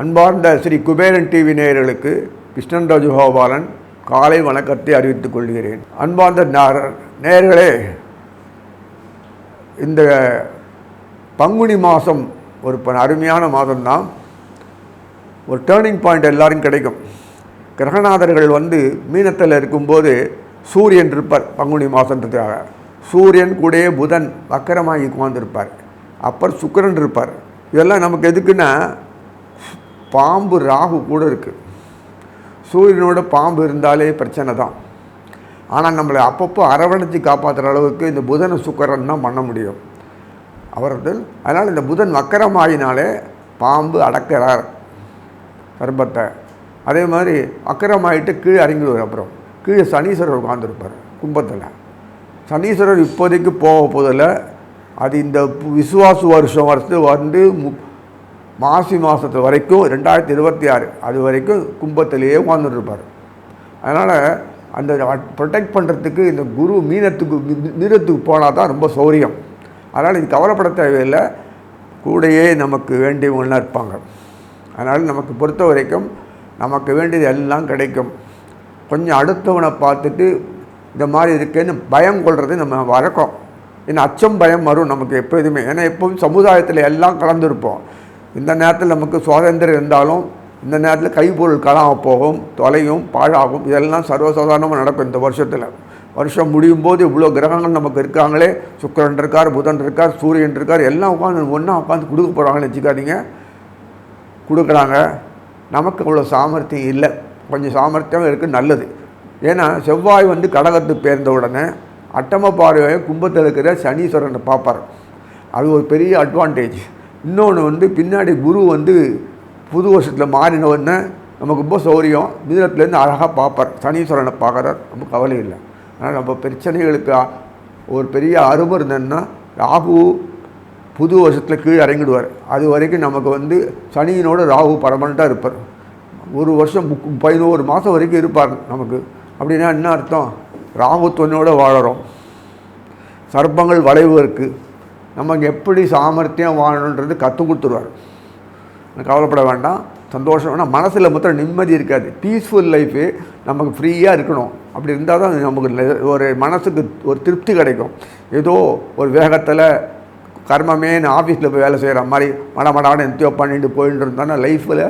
அன்பார்ந்த ஸ்ரீ குபேரன் டிவி நேயர்களுக்கு கிருஷ்ணன் ராஜகோபாலன் காலை வணக்கத்தை அறிவித்துக் கொள்கிறேன். அன்பார்ந்த நேயர்களே, இந்த பங்குனி மாதம் ஒரு அருமையான மாதம்தான். ஒரு டேர்னிங் பாயிண்ட் எல்லாரும் கிடைக்கும். கிரகநாதர்கள் மீனத்தில் இருக்கும்போது சூரியன் இருப்பார். பங்குனி மாதன்றதுக்காக சூரியன் கூட புதன் வக்கரமாகி உட்கார்ந்துருப்பார். அப்புறம் சுக்கிரன் இருப்பார். இதெல்லாம் நமக்கு எதுக்குன்னா, பாம்பு ராகு கூட இருக்குது. சூரியனோட பாம்பு இருந்தாலே பிரச்சனை தான். ஆனால் நம்மளை அப்பப்போ அரவணைச்சி காப்பாற்றுற அளவுக்கு இந்த புதன் சுக்கிரன் தான் பண்ண முடியும் அவர்கள். அதனால் இந்த புதன் வக்கரமாகினாலே பாம்பு அடக்கிறார் கர்ப்பத்தை. அதே மாதிரி வக்கரமாகிட்டு கீழே இறங்கிடுவார். அப்புறம் கீழே சனீஸ்வரர் உட்காந்துருப்பார் கும்பத்தில். சனீஸ்வரர் இப்போதைக்கு போக போதில் அது இந்த விசுவாசு வருஷம் மாசி மாதத்து வரைக்கும் 2026 அது வரைக்கும் கும்பத்திலேயே உட்காந்துருப்பார். அதனால் அந்த ப்ரொடெக்ட் பண்ணுறதுக்கு இந்த குரு மீனத்துக்கு போனால் தான் ரொம்ப சௌரியம். அதனால் இது கவலைப்பட தேவையில்லை. கூடையே நமக்கு வேண்டியவங்களாம் இருப்பாங்க. அதனால் நமக்கு பொறுத்த வரைக்கும் நமக்கு வேண்டியது எல்லாம் கிடைக்கும். கொஞ்சம் அடுத்தவனை பார்த்துட்டு இந்த மாதிரி இருக்கேன்னு பயம் கொள்வது நம்ம வழக்கம். ஏன்னா அச்சம் பயம் வரும் நமக்கு எப்போதுமே. ஏன்னா எப்போதும் சமுதாயத்தில் எல்லாம் கலந்துருப்போம். இந்த நேரத்தில் நமக்கு சுதந்திரம் இருந்தாலும் இந்த நேரத்தில் கைப்பொருள் காணாமல் போகும், தொலையும், பாழாகும். இதெல்லாம் சர்வசாதாரணமாக நடக்கும். இந்த வருஷம் முடியும் போது இவ்வளோ கிரகங்கள் நமக்கு இருக்காங்களே, சுக்கிரன் இருக்கார், புதன் இருக்கார், சூரியன் இருக்கார், எல்லாம் ஒன்றா உட்காந்து கொடுக்க போகிறாங்கன்னு வச்சுக்காதீங்க. கொடுக்குறாங்க. நமக்கு அவ்வளோ சாமர்த்தியம் இல்லை. கொஞ்சம் சாமர்த்தியம் இருக்குது, நல்லது. ஏன்னா செவ்வாய் கடகத்துக்கு பேர்ந்த உடனே அட்டம பார்வையை கும்பத்தில் இருக்கிற சனீஸ்வரனை பார்ப்பார். அது ஒரு பெரிய அட்வான்டேஜ். இன்னொன்று பின்னாடி குரு புது வருஷத்தில் மாறினவுடனே நமக்கு ரொம்ப சௌரியம். மிதுனத்துலேருந்து அழகாக பார்ப்பார். சனீஸ்வரனை பார்க்குறார், ரொம்ப கவலை இல்லை. ஆனால் நம்ம பிரச்சனைகளுக்கு ஒரு பெரிய அருமை இருந்ததுன்னா ராகு புது வருஷத்தில் கீழே இறங்கிடுவார். அது வரைக்கும் நமக்கு சனியினோட ராகு பர்மனெண்ட்டாக இருப்பார். ஒரு வருஷம் 11 மாதம் வரைக்கும் இருப்பார் நமக்கு. அப்படின்னா என்ன அர்த்தம்? ராகுத்துவனோடு வாழறோம். சர்ப்பங்கள் வளைவு இருக்குது. நமக்கு எப்படி சாமர்த்தியம் வாழணுன்றது கற்றுக் கொடுத்துருவார். கவலைப்பட வேண்டாம், சந்தோஷம் வேணாம். மனசில் மொத்தம் நிம்மதி இருக்காது. பீஸ்ஃபுல் லைஃபு நமக்கு ஃப்ரீயாக இருக்கணும். அப்படி இருந்தால் தான் நமக்கு ஒரு மனசுக்கு ஒரு திருப்தி கிடைக்கும். ஏதோ ஒரு வேகத்தில் கர்மமே ஆஃபீஸில் போய் வேலை செய்கிற மாதிரி மடமடான்னு எந்தியோ பண்ணிட்டு போயிட்டு இருந்தானா லைஃப்பில்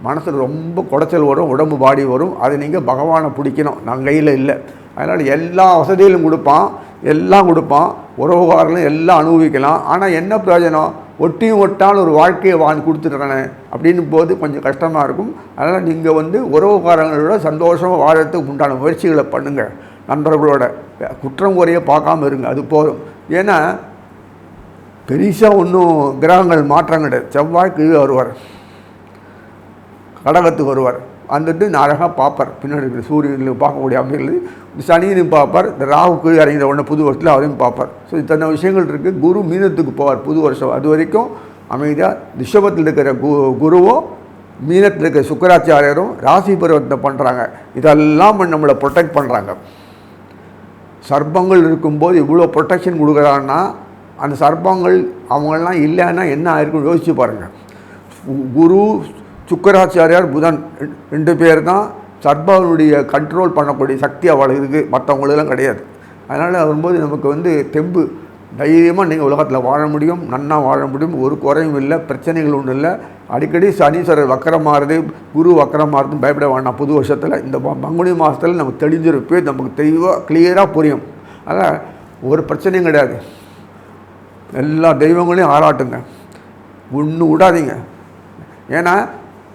மனசில் ரொம்ப குடைச்சல் வரும், உடம்பு பாடி வரும். அது நீங்கள் பகவானை பிடிக்கணும், நான் கையில் இல்லை. அதனால் எல்லா வசதியிலும் கொடுப்பான், எல்லாம் கொடுப்பான், உறவுகாரங்களும் எல்லாம் அனுபவிக்கலாம். ஆனால் என்ன பிரயோஜனம்? ஒட்டியும் ஒட்டான ஒரு வாழ்க்கையை கொடுத்துட்றானே அப்படின்னு போது கொஞ்சம் கஷ்டமாக இருக்கும். அதனால் நீங்கள் உறவுகாரங்களோட சந்தோஷமாக வாழறதுக்கு உண்டான முயற்சிகளை பண்ணுங்கள். நண்பர்களோட குற்றம் குறைய பார்க்காம இருங்க, அது போதும். ஏன்னா பெருசாக ஒன்றும் கிரகங்கள் மாற்றம் கிடையாது. செவ்வாய் கீழே வருவார், கடகத்துக்கு வருவார். அழகாக பார்ப்பார். பின்னாடி இருக்கிற சூரியனில் பார்க்கக்கூடிய அமைகள் சனியிலும் பார்ப்பார். இந்த ராகு கீழே இறங்கிற உடனே புது வருஷத்தில் அவரையும் பார்ப்பார். ஸோ இத்தனை விஷயங்கள் இருக்குது. குரு மீனத்துக்கு போவார் புது வருஷம். அது வரைக்கும் அமைதியாக ரிஷபத்தில் இருக்கிற குருவும் மீனத்தில் இருக்கிற சுக்கராச்சாரியரும் ராசி பரிவர்த்தனை பண்ணுறாங்க. இதெல்லாம் நம்மளை ப்ரொடெக்ட் பண்ணுறாங்க. சர்ப்பங்கள் இருக்கும்போது இவ்வளோ ப்ரொடெக்ஷன் கொடுக்குறாங்கன்னா அந்த சர்ப்பங்கள் அவங்களெலாம் இல்லைன்னா என்ன ஆயிருக்குன்னு யோசிச்சு பாருங்கள். குரு சுக்கராச்சாரியார் புதன் 2 பேர் தான் சர்ப்பனுடைய கண்ட்ரோல் பண்ணக்கூடிய சக்தி அவளுக்கு இருக்குது, மற்றவங்களெல்லாம் கிடையாது. அதனால் வரும்போது நமக்கு தெம்பு, தைரியமாக நீங்கள் உலகத்தில் வாழ முடியும், நன்னா வாழ முடியும். ஒரு குறையும் இல்லை, பிரச்சனைகள் ஒன்றும் இல்லை. அடிக்கடி சனீஸ்வரர் வக்கரமாகிறது, குரு வக்கரமாகிறதும் பயப்பட வேண்டாம். புது வருஷத்தில் இந்த பங்குனி மாதத்தில் நமக்கு தெளிஞ்சிருப்பே, நமக்கு கிளியராக புரியும். அதனால் ஒரு பிரச்சனையும் கிடையாது. எல்லா தெய்வங்களையும் ஆராட்டுங்க, ஒன்றும் விடாதீங்க. ஏன்னா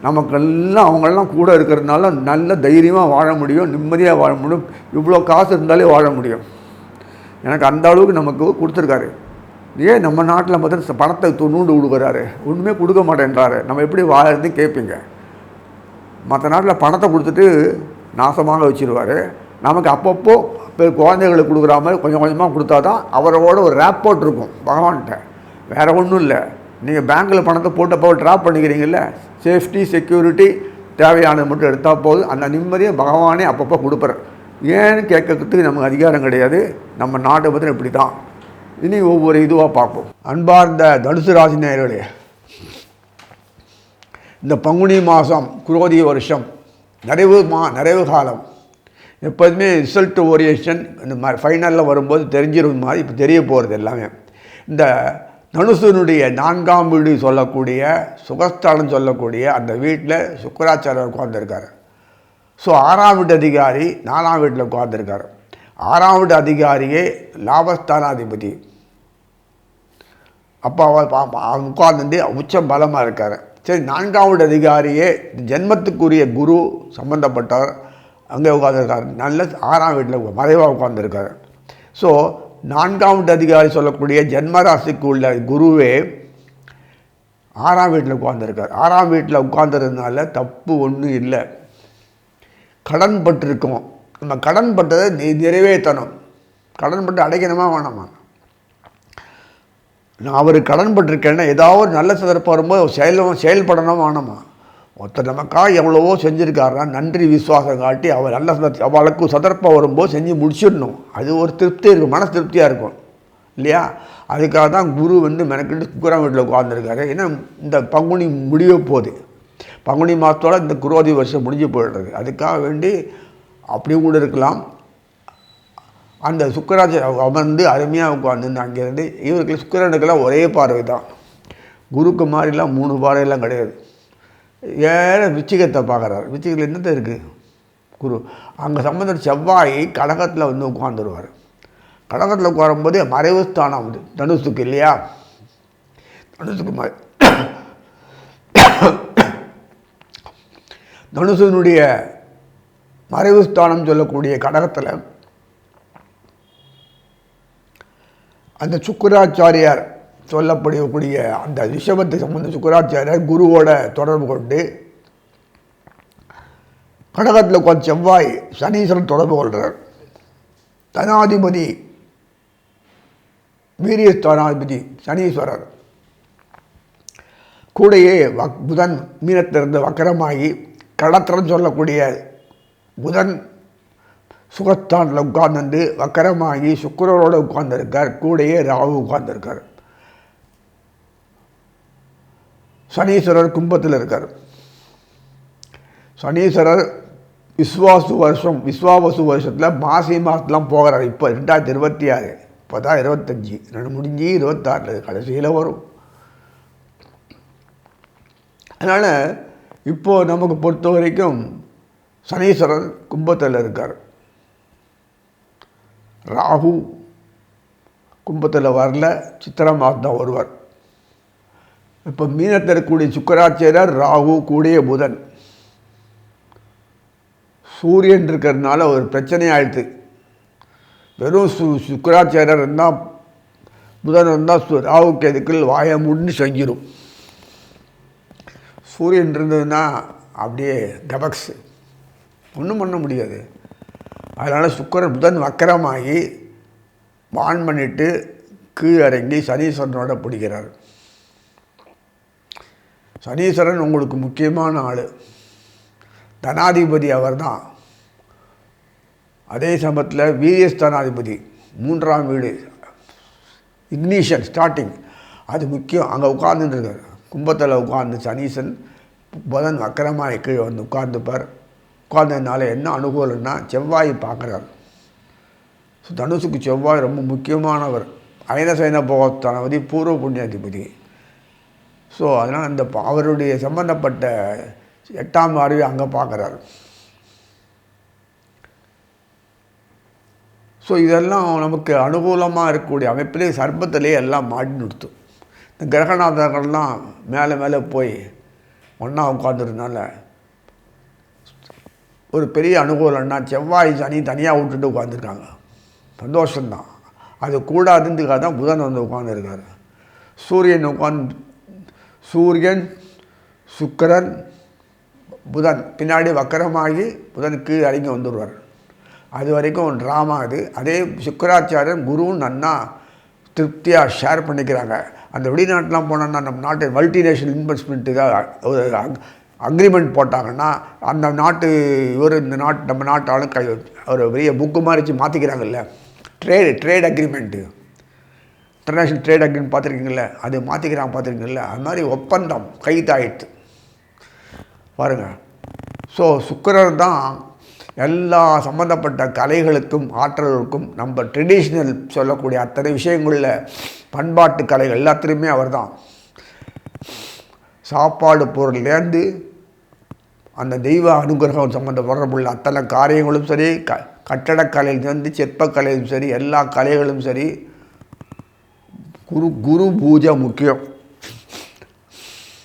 நமக்கெல்லாம் அவங்களெல்லாம் கூட இருக்கிறதுனால நல்ல தைரியமாக வாழ முடியும், நிம்மதியாக வாழ முடியும். இவ்வளோ காசு இருந்தாலே வாழ முடியும். எனக்கு அந்த அளவுக்கு நமக்கு கொடுத்துருக்காரு. ஏன் நம்ம நாட்டில் பார்த்தா பணத்தை நூண்டு கொடுக்குறாரு, ஒன்றுமே கொடுக்க மாட்டேன்றாரு. நம்ம எப்படி வாழறதுன்னு கேட்பீங்க. மற்ற நாட்டில் பணத்தை கொடுத்துட்டு நாசமாக வச்சுருவார். நமக்கு அப்பப்போ குழந்தைகளுக்கு கொடுக்குற மாதிரி கொஞ்சம் கொஞ்சமாக கொடுத்தா தான் அவரோட ஒரு ரேப்போர்ட் இருக்கும் பகவான்கிட்ட. வேறு ஒன்றும் இல்லை. நீங்கள் பேங்க்கில் பணத்தை போட்டப்போ ட்ராப் பண்ணிக்கிறீங்கள, சேஃப்டி செக்யூரிட்டி தேவையானது மட்டும் எடுத்தால் போதும். அந்த நிம்மதியை பகவானே அப்பப்போ கொடுப்பார். ஏன்னு கேட்கறதுக்கு நமக்கு அதிகாரம் கிடையாது. நம்ம நாட்டை பற்றி இப்படி தான். இனி ஒவ்வொரு இதுவாக பார்ப்போம். அன்பார்ந்த தனுசு ராசி நேயர்களே, இந்த பங்குனி மாதம் குரோதி வருஷம் நிறைவு காலம். எப்போதுமே ரிசல்ட் ஓரியேஷன் இந்த மாதிரி ஃபைனலில் வரும்போது தெரிஞ்சிடும் மாதிரி இப்போ தெரிய போகிறது எல்லாமே. இந்த தனுசுனுடைய 4ஆம் வீடு சொல்லக்கூடிய சுகஸ்தானம் சொல்லக்கூடிய அந்த வீட்டில் சுக்கிராச்சாரியர் உட்கார்ந்துருக்கார். ஸோ 6ஆம் வீட்டு அதிகாரி 4ஆம் வீட்டில் உட்கார்ந்துருக்கார். 6ஆம் வீட்டு அதிகாரியே லாபஸ்தானாதிபதி. அப்போ அவர் உட்கார்ந்து உச்சம் பலமாக இருக்கார். சரி, 4ஆம் வீட்டு அதிகாரியே ஜென்மத்துக்குரிய குரு சம்பந்தப்பட்டவர் அங்கே உட்காந்துருக்கார். நல்ல 6ஆம் வீட்டில் மறைவாக உட்காந்துருக்கார். ஸோ 4ஆம் வீட்டு அதிகாரி சொல்லக்கூடிய ஜென்மராசிக்கு உள்ள குருவே 6ஆம் வீட்டில் உட்காந்துருக்கார். 6ஆம் வீட்டில் உட்காந்துருந்ததுனால தப்பு ஒன்றும் இல்லை. கடன் பட்டிருக்கோம், நம்ம கடன் பட்டதை நிறைவேற்றணும். கடன் பட்டு அடைக்கணுமா வேணாமா? நான் அவருக்கு கடன் பட்டிருக்கேன்னா ஏதாவது ஒரு நல்ல சந்தர்ப்பம் வரும்போது செயல்படணும் வேணாமா? ஒருத்தர் நமக்காக எவ்வளவோ செஞ்சுருக்காருன்னா நன்றி விசுவாசம் காட்டி அவர் நல்ல அவளுக்கு சந்தர்ப்பம் வரும்போது செஞ்சு முடிச்சிடணும். அது ஒரு திருப்தி இருக்கும், மனசு திருப்தியாக இருக்கும் இல்லையா? அதுக்காக தான் குரு மெனக்கிட்டு சுக்கிரன் வீட்டில் உட்கார்ந்துருக்காரு. ஏன்னா இந்த பங்குனி முடிய போகுது. பங்குனி மாதத்தோட இந்த குரோதி வருஷம் முடிஞ்சு போயிடுறது. அதுக்காக வேண்டி அப்படியும் கூட இருக்கலாம். அந்த சுக்கிராச்சாரியர் அமர்ந்து அருமையாக உட்காந்து அங்கேருந்து இவருக்கு சுக்கிரனுக்கெல்லாம் ஒரே பார்வை தான். குருக்கு மாதிரிலாம் 3 பார்வையெல்லாம் கிடையாது. விச்சிகத்தை பார்க்குறாரு. விச்சிகத்தில் என்னத்தை இருக்குது குரு அங்கே சம்பந்தம் செவ்வாய் கடகத்தில் உட்காந்துருவார். கடகத்தில் உட்காரும்போது மறைவு ஸ்தானம் தனுசுக்கு இல்லையா? தனுசுக்கு தனுசுனுடைய மறைவு ஸ்தானம் சொல்லக்கூடிய கடகத்தில் அந்த சுக்கிராச்சாரியார் சொல்லப்படக்கூடிய அந்த ரிஷபத்தை சம்பந்த சுக்கிராச்சாரியார் குருவோட தொடர்பு கொண்டு கடகத்தில் உட்காந்து செவ்வாய் சனீஸ்வரன் தொடர்பு கொள்கிறார். தனாதிபதி வீரியஸ்தானாதிபதி சனீஸ்வரர் கூடையே புதன் மீனத்திலிருந்து வக்கரமாகி கடத்திரம் சொல்லக்கூடிய புதன் சுகஸ்தானில் உட்கார்ந்து வக்கரமாகி சுக்கிரரோடு உட்கார்ந்துருக்கார். கூடையே ராகு உட்கார்ந்துருக்கார். சனீஸ்வரர் கும்பத்தில் இருக்கார். சனீஸ்வரர் விஸ்வாவசு வருஷத்தில் மாசி மாதத்துலாம் போகிறார். இப்போ 2026, இப்போ தான் 25 முடிஞ்சு 26 கடைசியில் வரும். அதனால் இப்போது நமக்கு பொறுத்த வரைக்கும் சனீஸ்வரர் கும்பத்தில் இருக்கார். ராகு கும்பத்தில் வரல, சித்திரை மாதம் தான் வருவார். இப்போ மீனத்தில் இருக்கக்கூடிய சுக்கிராச்சாரியர் ராகு கூடிய புதன் சூரியன் இருக்கிறதுனால ஒரு பிரச்சனை ஆயிடுது. வெறும் சுக்கிராச்சாரியர் இருந்தால் புதன் இருந்தால் ராகுக்கு எதுக்குள் வாயை மூடின்னு செஞ்சிடும். சூரியன் இருந்ததுன்னா அப்படியே கபக்ஸ் ஒன்றும் பண்ண முடியாது. அதனால் சுக்கிரன் புதன் வக்கரமாகி வான் பண்ணிட்டு கீழறங்கி சனீஸ்வரனோட பிடிக்கிறார். சனீஸ்வரன் உங்களுக்கு முக்கியமான ஆள். தனாதிபதி அவர் தான். அதே சமயத்தில் வீரியஸ்தானாதிபதி 3ஆம் வீடு இக்னிஷன் ஸ்டார்டிங் அது முக்கியம். அங்கே உட்கார்ந்துருக்கார். கும்பத்தில் உட்கார்ந்து சனீசன் புதன் வக்கரமாக கீழே உட்கார்ந்துப்பார். உட்கார்ந்ததுனால என்ன அனுகூலம்னா செவ்வாய் பார்க்குறார். ஸோ தனுசுக்கு செவ்வாய் ரொம்ப முக்கியமானவர். அயனசைன போகஸ்தானாதிபதி பூர்வ புண்ணியாதிபதி. ஸோ அதனால் அந்த அவருடைய சம்பந்தப்பட்ட 8ஆம் பார்வை அங்கே பார்க்குறாரு. ஸோ இதெல்லாம் நமக்கு அனுகூலமாக இருக்கக்கூடிய அமைப்பிலே சர்ப்பத்திலே எல்லாம் மாட்டி நிறுத்தும். இந்த கிரகநாதர்கள்லாம் மேலே மேலே போய் ஒன்றா உட்காந்துருந்தனால ஒரு பெரிய அனுகூலம்னா செவ்வாய் சனி தனியாக விட்டுட்டு உட்காந்துருக்காங்க. சந்தோஷம்தான். அது கூடாதுன்றதுக்காக தான் புதன் உட்காந்துருக்காரு. சூரியன் சுக்கிரன் புதன் பின்னாடி வக்கரமாகி புதனுக்கு இறங்கி வந்துடுவார். அது வரைக்கும் ட்ராமா அது. அதே சுக்கிராச்சாரியன் குருவும் நன்னா திருப்தியாக ஷேர் பண்ணிக்கிறாங்க. அந்த வெளிநாட்டெலாம் போனோன்னா நம்ம நாட்டு மல்டிநேஷனல் இன்வெஸ்ட்மெண்ட்டுக்காக ஒரு அக்ரிமெண்ட் போட்டாங்கன்னா அந்த நாட்டு இந்த நாட்டு நம்ம நாட்டாலும் ஒரு பெரிய புக்கு மாதிரி வச்சு மாற்றிக்கிறாங்கல்ல, trade agreement. International trade agreement பார்த்துருக்கீங்கள, அது மாற்றிக்கிறாங்க பார்த்துருக்கீங்கள, அது மாதிரி ஒப்பந்தம் கைதாயிடுது பாருங்கள். ஸோ சுக்கிரர் தான் எல்லா சம்மந்தப்பட்ட கலைகளுக்கும் ஆற்றல்களுக்கும் நம்ம ட்ரெடிஷ்னல் சொல்லக்கூடிய அத்தனை விஷயங்களில் பண்பாட்டு கலைகள் எல்லாத்துலேயுமே அவர் தான். சாப்பாடு பொருள்லேருந்து அந்த தெய்வ அனுகிரகம் சம்மந்தப்படுறப்புள்ள அத்தனை காரியங்களும் சரி, கட்டடக்கலையிலேருந்து சிற்பக்கலையும் சரி, எல்லா கலைகளும் சரி, குரு பூஜை முக்கியம்.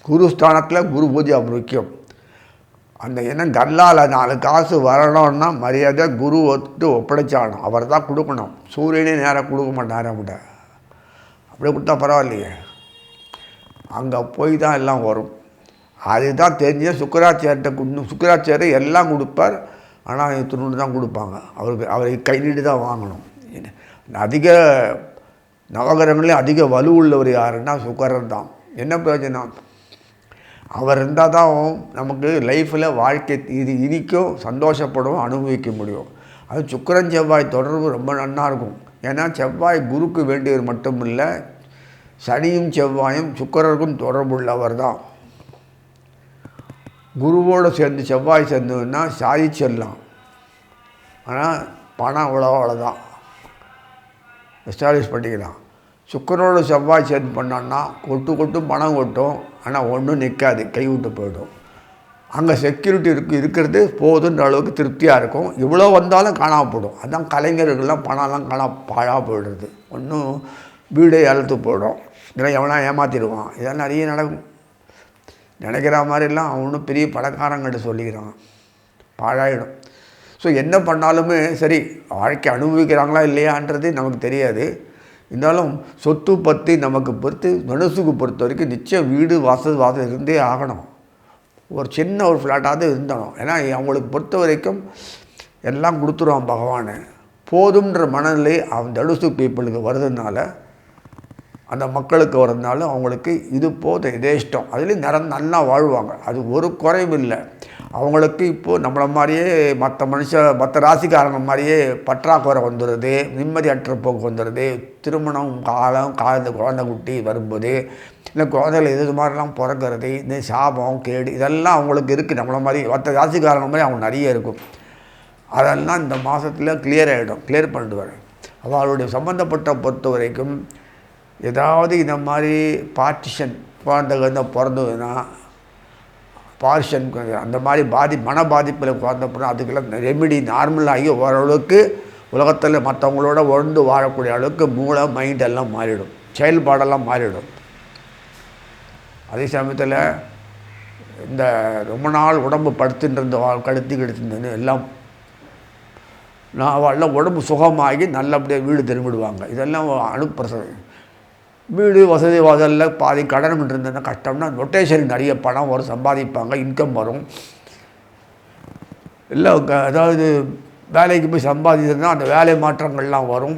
குரு ஸ்தானத்தில் குரு பூஜை முக்கியம். அந்த என்ன கல்லால் 4 காசு வரணும்னா மரியாதை குரு ஒப்படைச்சாகணும். அவர் தான் கொடுக்கணும். சூரியனே நேராக கொடுக்க மாட்டார். அப்படியே கொடுத்தா பரவாயில்லையே, அங்கே போய் தான் எல்லாம் வரும். அதுதான் தெரிஞ்ச சுக்கராச்சாரியர் எல்லாம் கொடுப்பார். ஆனால் துணு தான் கொடுப்பாங்க. அவரை கை நீட்டு தான் வாங்கணும். அதிக நவகிரகங்களே அதிக வலு உள்ளவர் யாருன்னா சுக்கரர் தான். என்ன பிரயோஜனம்? அவர் இருந்தால் தான் நமக்கு லைஃப்பில் வாழ்க்கை இனிக்கும், சந்தோஷப்படும், அனுபவிக்க முடியும். அது சுக்கிரன் செவ்வாய் தொடர்பு ரொம்ப நன்னா இருக்கும். ஏன்னா செவ்வாய் குருக்கு வேண்டியவர் மட்டும் இல்லை, சனியும் செவ்வாயும் சுக்கிரருக்கும் தொடர்புள்ளவர் தான். குருவோடு சேர்ந்து செவ்வாய் சேர்ந்ததுன்னா சாதிச்சிடலாம். ஆனால் பணம் அவ்வளோதான் எஸ்டாப்ளிஷ் பண்ணிக்கலாம். சுக்கிரனோட செவ்வாய் சேர்ந்து பண்ணோன்னா கொட்டு பணம் கொட்டும், ஆனால் ஒன்றும் நிற்காது, கை விட்டு போய்டும். அங்கே செக்யூரிட்டி இருக்கிறது போதுன்ற அளவுக்கு திருப்தியாக இருக்கும். இவ்வளோ வந்தாலும் காணாமல் போய்டும். அதுதான் கலைஞர்கள்லாம் பணம்லாம் பாழாக போய்டுறது. ஒன்றும் வீடே இழுத்து போய்டும். இதெல்லாம் எவனா ஏமாற்றிடுவான். இதெல்லாம் நிறைய நடக்கும். நினைக்கிற மாதிரிலாம் அவனும் பெரிய பணக்காரங்கிட்ட சொல்லிக்கிறான், பாழாயிடும். ஸோ என்ன பண்ணாலுமே சரி, வாழ்க்கை அனுபவிக்கிறாங்களா இல்லையான்றது நமக்கு தெரியாது. இருந்தாலும் சொத்து பற்றி நமக்கு பொறுத்து தனுசுக்கு பொறுத்த வரைக்கும் நிச்சயம் வீடு வாசல் இருந்தே ஆகணும். ஒரு சின்ன ஒரு ஃப்ளாட்டாவது இருந்தணும். ஏன்னா அவங்களுக்கு பொறுத்த வரைக்கும் எல்லாம் கொடுத்துருவான் பகவான். போதுன்ற மனநிலை அவன் தனுசு பீப்புளுக்கு வருதுனால, அந்த மக்களுக்கு வரதுனால அவங்களுக்கு இது போதும், இதே இஷ்டம். அதுலேயும் நல்லா வாழ்வாங்க. அது ஒரு குறைவும் இல்லை. அவங்களுக்கு இப்போது நம்மளை மாதிரியே மற்ற ராசிக்காரங்க மாதிரியே பற்றாக்குறை வந்துடுது, நிம்மதியற்ற போக்கு வந்துடுது. திருமணம் குழந்தை குட்டி வரும்போது, இல்லை குழந்தைகள் இது மாதிரிலாம் பிறக்கிறது, இந்த சாபம் கேடு இதெல்லாம் அவங்களுக்கு இருக்குது. நம்மளை மாதிரி மற்ற ராசிக்காரங்க மாதிரி அவங்க நிறைய இருக்கும். அதெல்லாம் இந்த மாதத்தில் கிளியர் பண்ணிடுவார். அவளுடைய சம்மந்தப்பட்ட பொறுத்த வரைக்கும் ஏதாவது இந்த மாதிரி பார்ட்டிஷன் குழந்தைகள் பிறந்ததுன்னா, பார்ஷன் அந்த மாதிரி மன பாதிப்பில் குழந்தைப்படும், அதுக்கெல்லாம் ரெமிடி நார்மலாகி ஓரளவுக்கு உலகத்தில் மற்றவங்களோட ஒன்று வாழக்கூடிய அளவுக்கு மூளை மைண்டெல்லாம் மாறிடும், செயல்பாடெல்லாம் மாறிடும். அதே சமயத்தில் இந்த ரொம்ப நாள் உடம்பு படுத்துட்டு கடுத்துன்னு எல்லாம் அவெல்லாம் உடம்பு சுகமாகி நல்லபடியாக வீடு திரும்பிடுவாங்க. இதெல்லாம் அனுப்பிரசம். வீடு வசதி வாசலில் பாதி கடன் இருந்ததுன்னா கஷ்டம்னா ரொட்டேஷன் நிறைய பணம் வரும், சம்பாதிப்பாங்க, இன்கம் வரும். இல்லை அதாவது வேலைக்கு போய் சம்பாதிச்சதுன்னா அந்த வேலை மாற்றங்கள்லாம் வரும்.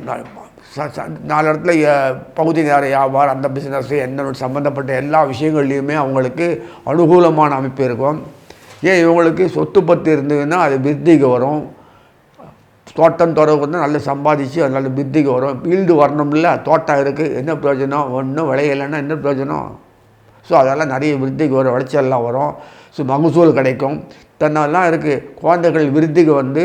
4 இடத்துல பகுதி நேர வியாபாரம், அந்த பிஸ்னஸ் என்ன சம்மந்தப்பட்ட எல்லா விஷயங்கள்லையுமே அவங்களுக்கு அனுகூலமான அமைப்பு இருக்கும். ஏன் இவங்களுக்கு சொத்து பத்து இருந்ததுன்னா அது விருத்திக்கு வரும். தோட்டம் தொடர்பு வந்து நல்லா சம்பாதிச்சு அது நல்ல விருத்திக்கு வரும். ஈல்டு வரணும்ல, தோட்டம் இருக்குது, என்ன பிரயோஜனம்? ஒன்றும் விளையலைன்னா என்ன பிரயோஜனம்? ஸோ அதெல்லாம் நிறைய விருத்திக்கு வரும், விளைச்சல்லாம் வரும். ஸோ மகசூல் கிடைக்கும். தன்னெல்லாம் இருக்குது. குழந்தைகள் விருத்திக்கு வந்து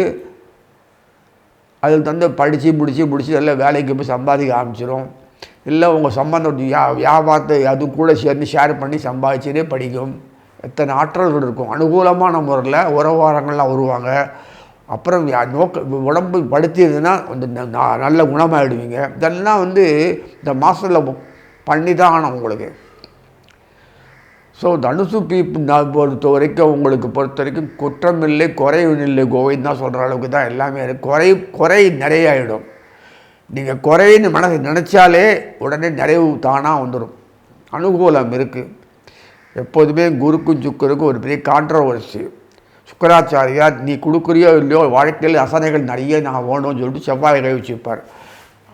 அதில் தந்து படித்து முடித்து எல்லாம் வேலைக்கு போய் சம்பாதிக்க ஆரம்பிச்சிடும். இல்லை உங்கள் சம்பந்தம் வியாபாரத்தை அது கூட சேர்ந்து ஷேர் பண்ணி சம்பாதிச்சுனே படிக்கும். எத்தனை ஆற்றல்கள் இருக்கும். அனுகூலமான முறையில் உறவாரங்கள்லாம் வருவாங்க. அப்புறம் உடம்பு படுத்திடுதுன்னா வந்து நல்ல குணமாகிடுவீங்க. இதெல்லாம் வந்து இந்த மாதத்தில் பண்ணி தான் ஆகணும் உங்களுக்கு. ஸோ தனுசு பொறுத்த வரைக்கும் உங்களுக்கு பொறுத்த வரைக்கும் குற்றமில்லை குறைவில்லை கோவிந்தான் தான் சொல்கிற அளவுக்கு தான் எல்லாமே இருக்குது. குறை நிறைய ஆகிடும். நீங்கள் குறைன்னு மனசை நினச்சாலே உடனே நிறைவு தானாக வந்துடும். அனுகூலம் இருக்குது. எப்போதுமே குருக்கும் சுக்கருக்கும் ஒரு பெரிய கான்ட்ரவர்சி. சுக்கராச்சாரியார் நீ கொடுக்குறியோ இல்லையோ வாழ்க்கையில் அசனைகள் நிறைய நான் வேணும்னு சொல்லிட்டு செவ்வாய் கை வச்சுப்பார்.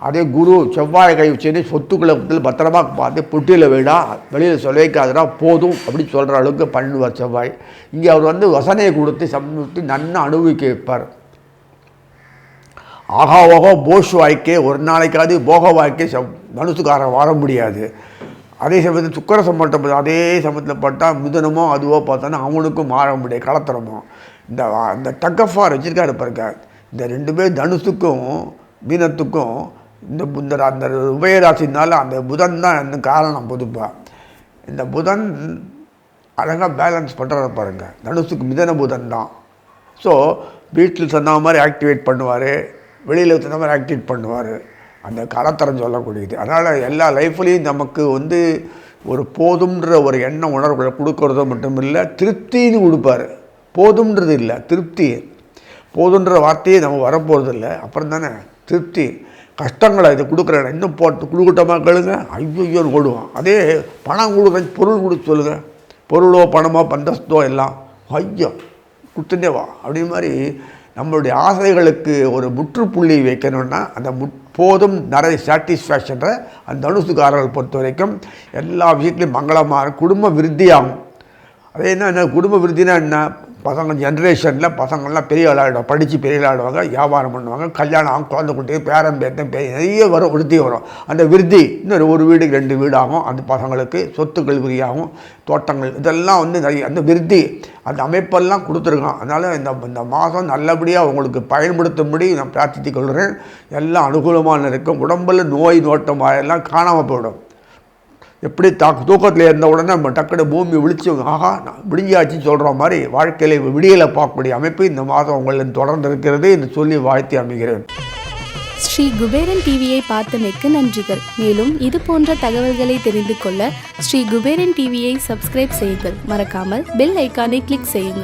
அதே குரு செவ்வாய் கை வச்சுன்னு சொத்துக்களை பத்திரமா பார்த்து புட்டியில் வைடா, வெளியில் சொல்லிக்காதரா போதும் அப்படின்னு சொல்கிற அளவுக்கு பண்ணுவார் செவ்வாய். இங்கே அவர் வந்து வசனையை கொடுத்து சம்பத்து நன்னா அனுபவிக்க வைப்பார். ஆகா ஓகோ போஷ் வாழ்க்கை ஒரு நாளைக்காவது போக வாழ்க்கை தனுசுக்காரன் வாழ முடியாது. அதே சமயத்தில் சுக்கர சம்பந்தப்பட்ட அதே சமயத்தில் பட்டால் மிதுனமோ அதுவோ பார்த்தோன்னா அவனுக்கும் மாற முடியாது, கலத்திரமோ. இந்த டக்கஃபார் வச்சுருக்காரு பாருங்க. இந்த 2 பேர் தனுசுக்கும் மீனத்துக்கும் இந்த அந்த உபயராசினால அந்த புதன் தான் இந்த காரணம். பொதுப்பாக இந்த புதன் அழகாக பேலன்ஸ் பண்ணுறத பாருங்கள். தனுசுக்கு மிதன புதன் தான். ஸோ வீட்டில் சொன்ன மாதிரி ஆக்டிவேட் பண்ணுவார், வெளியில் சொன்ன மாதிரி ஆக்டிவேட் பண்ணுவார். அந்த கலத்தரம் சொல்லக்கூடியது. அதனால் எல்லா லைஃப்லேயும் நமக்கு ஒரு போதும்ன்ற ஒரு எண்ண உணர்வுகளை கொடுக்கறதோ மட்டும் இல்லை, திருப்தின்னு கொடுப்பார். போதும்ன்றது இல்லை, திருப்தி. போதுன்ற வார்த்தையே நம்ம வரப்போகிறது இல்லை. அப்புறம் தானே திருப்தி. கஷ்டங்களை இதை கொடுக்குறேன், இன்னும் போட்டு கொடுக்கட்டமாக கேளுங்க, ஐயோன்னு ஓடுவான். அதே பணம் கொடுக்குறேன், பொருள் கொடுத்து சொல்லுங்கள், பொருளோ பணமோ பந்தஸ்தோ எல்லாம் ஐயோ கொடுத்துட்டே வா அப்படின்னு மாதிரி. நம்மளுடைய ஆசைகளுக்கு ஒரு முற்றுப்புள்ளி வைக்கணும்னா அந்த போதும் நிறைய சாட்டிஸ்ஃபேக்ஷன்ற அந்த தனுசுக்காரர்கள் பொறுத்த வரைக்கும் எல்லா விஷயத்துலையும் மங்களமாக குடும்ப விருத்தியாகும். அதே என்ன குடும்ப விருத்தினா என்ன, பசங்க ஜென்ரேஷனில் பசங்கள்லாம் பெரிய விளையாடுவாங்க, படித்து பெரிய விளையாடுவாங்க, வியாபாரம் பண்ணுவாங்க, கல்யாணம் ஆகும், குழந்தை குட்டி பேரம் பேத்தம் நிறைய வரும், விருத்தி வரும். அந்த விருத்தி இன்னொரு ஒரு வீடுக்கு 2 வீடு ஆகும். அந்த பசங்களுக்கு சொத்துக்கள் விரியாகும், தோட்டங்கள் இதெல்லாம் நிறைய அந்த விருத்தி அந்த அமைப்பெல்லாம் கொடுத்துருக்கான். அதனால் இந்த மாதம் நல்லபடியாக உங்களுக்கு பயன்படுத்தும்படி நான் பிரார்த்தித்து கொள்கிறேன். எல்லாம் அனுகூலமாக இருக்கும். உடம்பில் நோய் நோட்டம் எல்லாம் காணாமல் போயிடும். எப்படி தூக்கத்தில் இருந்த உடனே நம்ம டக்குனு பூமி விழிச்சு ஆகா விடிஞ்சாச்சுன்னு சொல்கிற மாதிரி வாழ்க்கையில் விடியலை பார்க்கக்கூடிய அமைப்பு இந்த மாதம் உங்களின் தொடர்ந்து இருக்கிறது என்று சொல்லி வாழ்த்தி அமைகிறேன். ஸ்ரீ குபேரன் டிவியை பார்த்தமைக்கு நன்றிகள். மேலும் இது போன்ற தகவல்களை தெரிந்து கொள்ள ஸ்ரீ குபேரன் டிவியை சப்ஸ்கிரைப் செய்யுங்கள். மறக்காமல் பெல் ஐக்கானை கிளிக் செய்யுங்கள்.